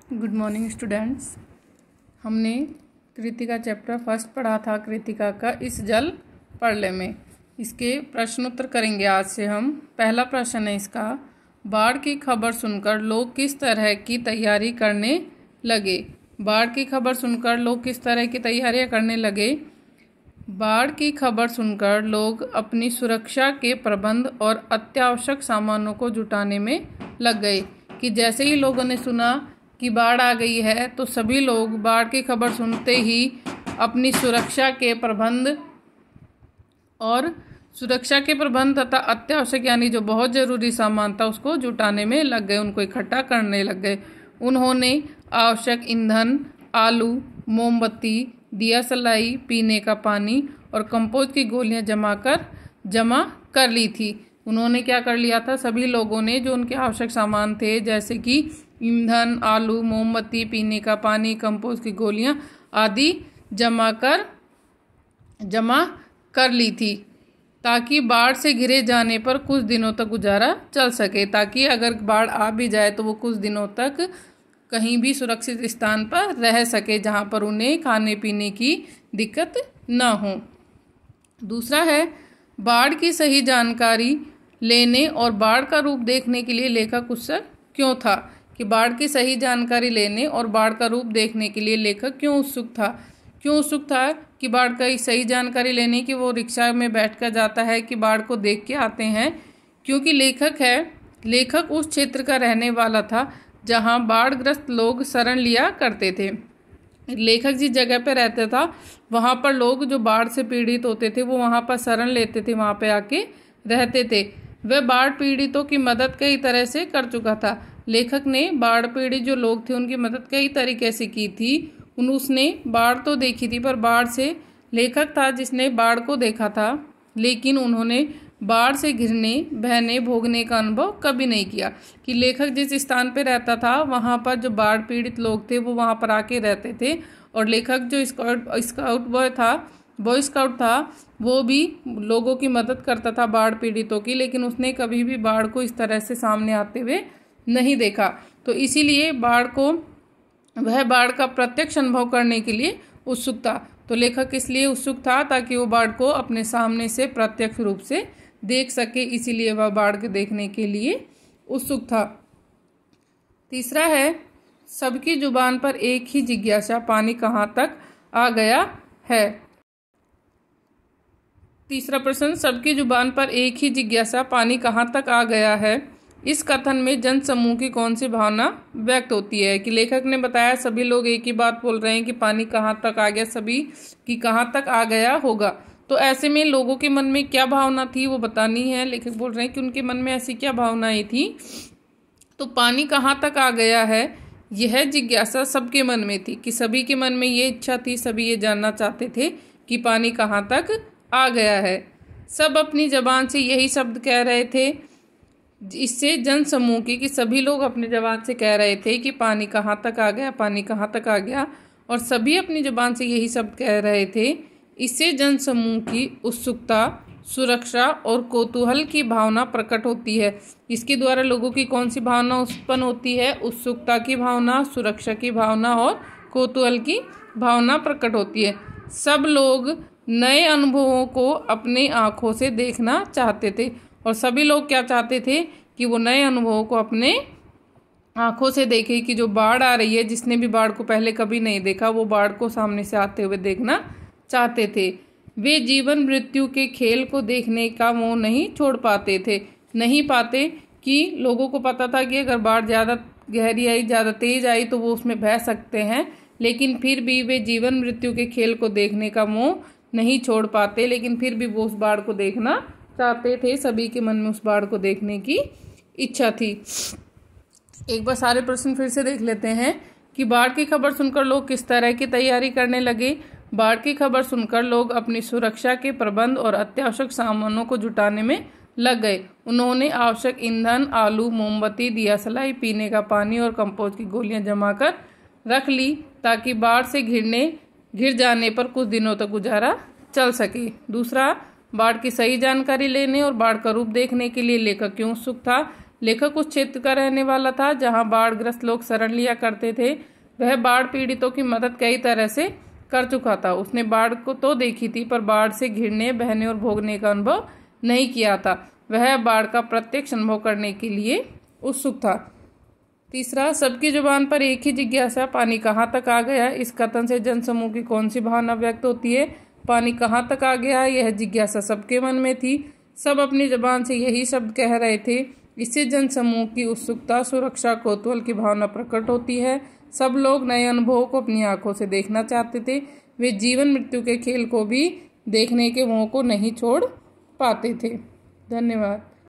Good morning students. हमने Kritika chapter first पढ़ा था, कृतिका का इस जल प्रलय में। इसके प्रश्न उत्तर करेंगे आज से हम। पहला प्रश्न है इसका, बाढ़ की खबर सुनकर लोग किस तरह की तैयारी करने लगे। बाढ़ की खबर सुनकर लोग किस तरह की तैयारियां करने लगे। बाढ़ की खबर सुनकर लोग अपनी सुरक्षा के प्रबंध और अत्यावश्यक सामानों को जुटाने में लग गए। कि जैसे ही लोगों ने सुना कि बाढ़ आ गई है तो सभी लोग बाढ़ की खबर सुनते ही अपनी सुरक्षा के प्रबंध तथा अत्यावश्यक यानी जो बहुत ज़रूरी सामान था उसको जुटाने में लग गए, उनको इकट्ठा करने लग गए। उन्होंने आवश्यक ईंधन, आलू, मोमबत्ती, दिया सलाई, पीने का पानी और कंपोस्ट की गोलियां जमा कर ली थी। उन्होंने क्या कर लिया था, सभी लोगों ने जो उनके आवश्यक सामान थे जैसे कि ईंधन, आलू, मोमबत्ती, पीने का पानी, कंपोस्ट की गोलियां आदि जमा कर ली थी, ताकि बाढ़ से घिरे जाने पर कुछ दिनों तक गुजारा चल सके। ताकि अगर बाढ़ आ भी जाए तो वो कुछ दिनों तक कहीं भी सुरक्षित स्थान पर रह सके जहां पर उन्हें खाने पीने की दिक्कत न हो। दूसरा है, बाढ़ की सही जानकारी लेने और बाढ़ का रूप देखने के लिए लेखक उत्सुक क्यों था। कि बाढ़ की सही जानकारी लेने और बाढ़ का रूप देखने के लिए लेखक क्यों उत्सुक था कि बाढ़ का सही जानकारी लेने की। वो रिक्शा में बैठकर जाता है कि बाढ़ को देख के आते हैं, क्योंकि लेखक उस क्षेत्र का रहने वाला था जहां बाढ़ग्रस्त लोग शरण लिया करते थे। लेखक जिस जगह पे रहता था वहां पर लोग जो बाढ़ से पीड़ित होते थे वो वहां पर शरण लेते थे, वहां पे आके रहते थे। वह बाढ़ पीड़ितों की मदद कई तरह से कर चुका था। लेखक ने बाढ़ पीड़ित जो लोग थे उनकी मदद कई तरीके से की थी। उसने बाढ़ तो देखी थी, पर बाढ़ से लेखक था जिसने बाढ़ को देखा था, लेकिन उन्होंने बाढ़ से घिरने, बहने, भोगने का अनुभव कभी नहीं किया। कि लेखक जिस स्थान पे रहता था वहाँ पर जो बाढ़ पीड़ित लोग थे वो वहाँ पर आके रहते थे, और लेखक जो बॉय स्काउट था वो भी लोगों की मदद करता था बाढ़ पीड़ितों की, लेकिन उसने कभी भी बाढ़ को इस तरह से सामने आते हुए नहीं देखा। तो इसीलिए वह बाढ़ का प्रत्यक्ष अनुभव करने के लिए उत्सुक था। तो लेखक इसलिए उत्सुक था ताकि वो बाढ़ को अपने सामने से प्रत्यक्ष रूप से देख सके, इसीलिए वह बाढ़ के देखने के लिए उत्सुक था। तीसरा है, सबकी जुबान पर एक ही जिज्ञासा, पानी कहाँ तक आ गया है। तीसरा प्रश्न, सबकी जुबान पर एक ही जिज्ञासा, पानी कहाँ तक आ गया है। इस कथन में जन समूह की कौन सी भावना व्यक्त होती है। कि लेखक ने बताया सभी लोग एक ही बात बोल रहे हैं कि पानी कहाँ तक आ गया, सभी की कहाँ तक आ गया होगा। तो ऐसे में लोगों के मन में क्या भावना थी वो बतानी है। लेखक बोल रहे हैं कि उनके मन में ऐसी क्या भावनाएं थी। तो पानी कहाँ तक आ गया है, यह जिज्ञासा सबके मन में थी। कि सभी के मन में ये इच्छा थी, सभी ये जानना चाहते थे कि पानी कहाँ तक आ गया है। सब अपनी जबान से यही शब्द कह रहे थे। इससे जन समूह की कि सभी लोग अपनी जबान से कह रहे थे कि पानी कहाँ तक आ गया, पानी कहाँ तक आ गया, और सभी अपनी जबान से यही शब्द कह रहे थे। इससे जन समूह की उत्सुकता, सुरक्षा और कौतूहल की भावना प्रकट होती है। इसके द्वारा लोगों की कौन सी भावना उत्पन्न होती है, उत्सुकता की भावना, सुरक्षा की भावना और कौतूहल की भावना प्रकट होती है। सब लोग नए अनुभवों को अपनी आंखों से देखना चाहते थे, और सभी लोग क्या चाहते थे कि वो नए अनुभवों को अपने आंखों से देखे। कि जो बाढ़ आ रही है, जिसने भी बाढ़ को पहले कभी नहीं देखा वो बाढ़ को सामने से आते हुए देखना चाहते थे। वे जीवन मृत्यु के खेल को देखने का मोह नहीं छोड़ पाते कि लोगों को पता था कि अगर बाढ़ ज़्यादा गहरी आई, ज़्यादा तेज आई तो वो उसमें बह सकते हैं, लेकिन फिर भी वे जीवन मृत्यु के खेल को देखने का मोह नहीं छोड़ पाते, लेकिन फिर भी वो उस बाढ़ को देखना चाहते थे। सभी के मन में उस बाढ़ को देखने की इच्छा थी। एक बार सारे प्रश्न फिर से देख लेते हैं। कि बाढ़ की खबर सुनकर लोग किस तरह की तैयारी करने लगे। बाढ़ की खबर सुनकर लोग अपनी सुरक्षा के प्रबंध और अत्यावश्यक सामानों को जुटाने में लग गए। उन्होंने आवश्यक ईंधन, आलू, मोमबत्ती, दिया सलाई, पीने का पानी और कंपोस्ट की गोलियां जमा कर रख ली, ताकि बाढ़ से घिर जाने पर कुछ दिनों तक गुजारा चल सके। दूसरा, बाढ़ की सही जानकारी लेने और बाढ़ का रूप देखने के लिए लेखक क्यों उत्सुक था। लेखक उस क्षेत्र का रहने वाला था जहां बाढ़ग्रस्त लोग शरण लिया करते थे। वह बाढ़ पीड़ितों की मदद कई तरह से कर चुका था। उसने बाढ़ को तो देखी थी पर बाढ़ से घिरने, बहने और भोगने का अनुभव नहीं किया था। वह बाढ़ का प्रत्यक्ष अनुभव करने के लिए उत्सुक था। तीसरा, सबकी जुबान पर एक ही जिज्ञासा, पानी कहाँ तक आ गया। इस कथन से जनसमूह की कौन सी भावना व्यक्त होती है। पानी कहाँ तक आ गया, यह जिज्ञासा सबके मन में थी। सब अपनी जुबान से यही शब्द कह रहे थे। इससे जनसमूह की उत्सुकता, सुरक्षा, कौतूहल की भावना प्रकट होती है। सब लोग नए अनुभवों को अपनी आंखों से देखना चाहते थे। वे जीवन मृत्यु के खेल को भी देखने के मोह को नहीं छोड़ पाते थे। धन्यवाद।